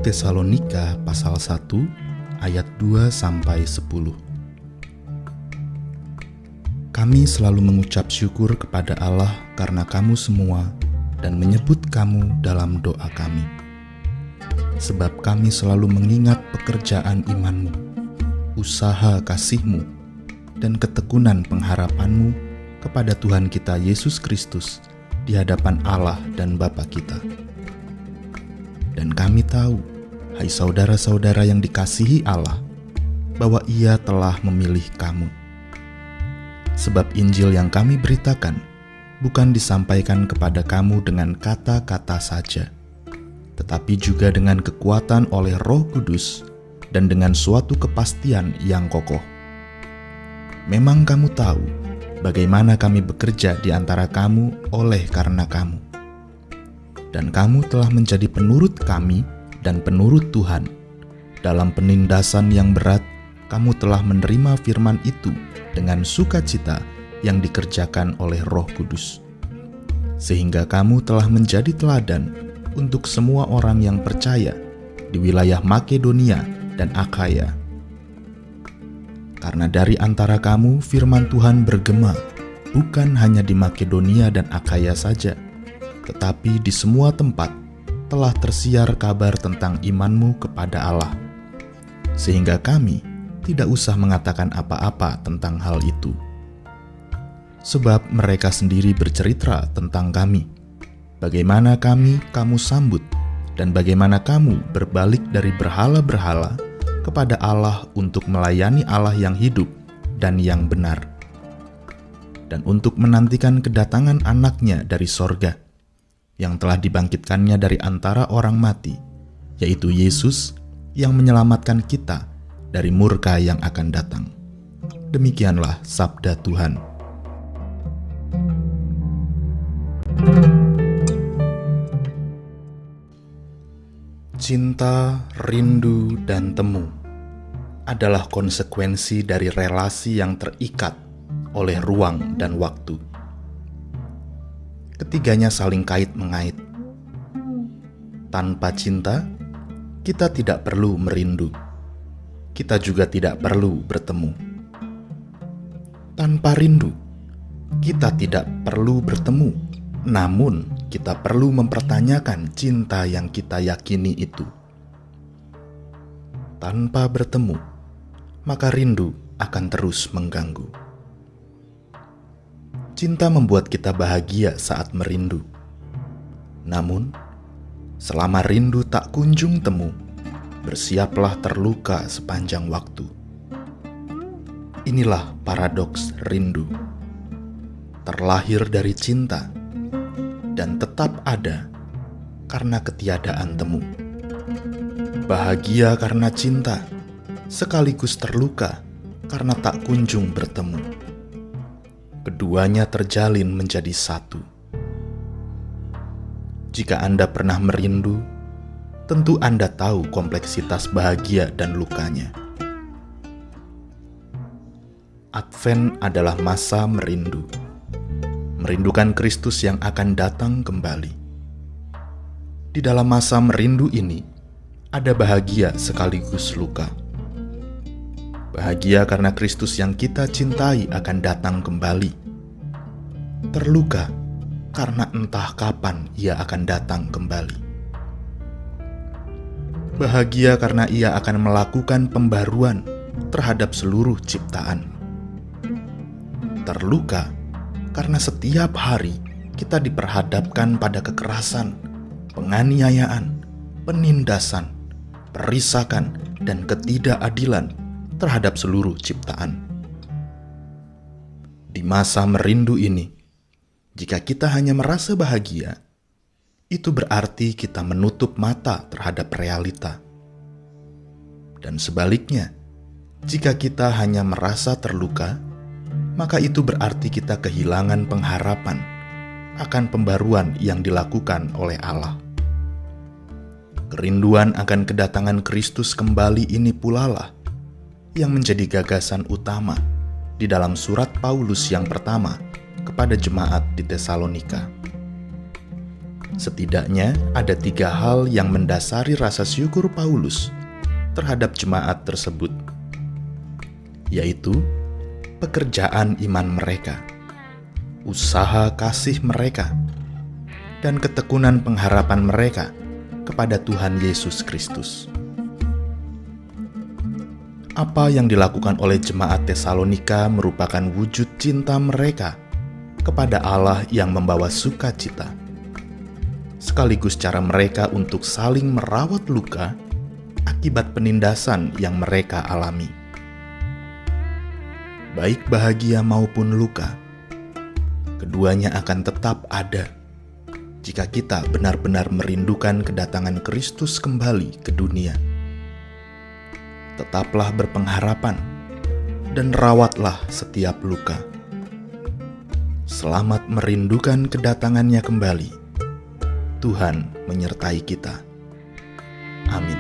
Tesalonika pasal 1 ayat 2-10. Kami selalu mengucap syukur kepada Allah karena kamu semua dan menyebut kamu dalam doa kami. Sebab kami selalu mengingat pekerjaan imanmu, usaha kasihmu, dan ketekunan pengharapanmu kepada Tuhan kita Yesus Kristus di hadapan Allah dan Bapa kita. Dan kami tahu, hai saudara-saudara yang dikasihi Allah, bahwa Ia telah memilih kamu. Sebab Injil yang kami beritakan bukan disampaikan kepada kamu dengan kata-kata saja, tetapi juga dengan kekuatan oleh Roh Kudus dan dengan suatu kepastian yang kokoh. Memang kamu tahu bagaimana kami bekerja di antara kamu oleh karena kamu. Dan kamu telah menjadi penurut kami dan penurut Tuhan. Dalam penindasan yang berat, kamu telah menerima firman itu dengan sukacita yang dikerjakan oleh Roh Kudus. Sehingga kamu telah menjadi teladan untuk semua orang yang percaya di wilayah Makedonia dan Akhaya. Karena dari antara kamu firman Tuhan bergema, bukan hanya di Makedonia dan Akhaya saja, tetapi di semua tempat telah tersiar kabar tentang imanmu kepada Allah. Sehingga kami tidak usah mengatakan apa-apa tentang hal itu. Sebab mereka sendiri bercerita tentang kami, bagaimana kamu sambut, dan bagaimana kamu berbalik dari berhala-berhala kepada Allah untuk melayani Allah yang hidup dan yang benar, dan untuk menantikan kedatangan anaknya dari sorga, yang telah dibangkitkannya dari antara orang mati, yaitu Yesus yang menyelamatkan kita dari murka yang akan datang. Demikianlah sabda Tuhan. Cinta, rindu, dan temu adalah konsekuensi dari relasi yang terikat oleh ruang dan waktu. Ketiganya saling kait-mengait. Tanpa cinta, kita tidak perlu merindu. Kita juga tidak perlu bertemu. Tanpa rindu, kita tidak perlu bertemu. Namun, kita perlu mempertanyakan cinta yang kita yakini itu. Tanpa bertemu, maka rindu akan terus mengganggu. Cinta membuat kita bahagia saat merindu. Namun, selama rindu tak kunjung temu, bersiaplah terluka sepanjang waktu. Inilah paradoks rindu. Terlahir dari cinta dan tetap ada karena ketiadaan temu. Bahagia karena cinta, sekaligus terluka karena tak kunjung bertemu. Keduanya terjalin menjadi satu. Jika Anda pernah merindu, tentu Anda tahu kompleksitas bahagia dan lukanya. Advent adalah masa merindu. Merindukan Kristus yang akan datang kembali. Di dalam masa merindu ini, ada bahagia sekaligus luka. Bahagia karena Kristus yang kita cintai akan datang kembali. Terluka karena entah kapan Ia akan datang kembali. Bahagia karena Ia akan melakukan pembaruan terhadap seluruh ciptaan. Terluka karena setiap hari kita diperhadapkan pada kekerasan, penganiayaan, penindasan, perisakan, dan ketidakadilan terhadap seluruh ciptaan. Di masa merindu ini, jika kita hanya merasa bahagia, itu berarti kita menutup mata terhadap realita. Dan sebaliknya, jika kita hanya merasa terluka, maka itu berarti kita kehilangan pengharapan akan pembaruan yang dilakukan oleh Allah. Kerinduan akan kedatangan Kristus kembali ini pula lah yang menjadi gagasan utama di dalam surat Paulus yang pertama kepada jemaat di Tesalonika. Setidaknya ada 3 hal yang mendasari rasa syukur Paulus terhadap jemaat tersebut, yaitu pekerjaan iman mereka, usaha kasih mereka, dan ketekunan pengharapan mereka kepada Tuhan Yesus Kristus. Apa yang dilakukan oleh jemaat Tesalonika merupakan wujud cinta mereka kepada Allah yang membawa sukacita, sekaligus cara mereka untuk saling merawat luka akibat penindasan yang mereka alami. Baik bahagia maupun luka, keduanya akan tetap ada jika kita benar-benar merindukan kedatangan Kristus kembali ke dunia. Tetaplah berpengharapan dan rawatlah setiap luka. Selamat merindukan kedatangannya kembali. Tuhan menyertai kita. Amin.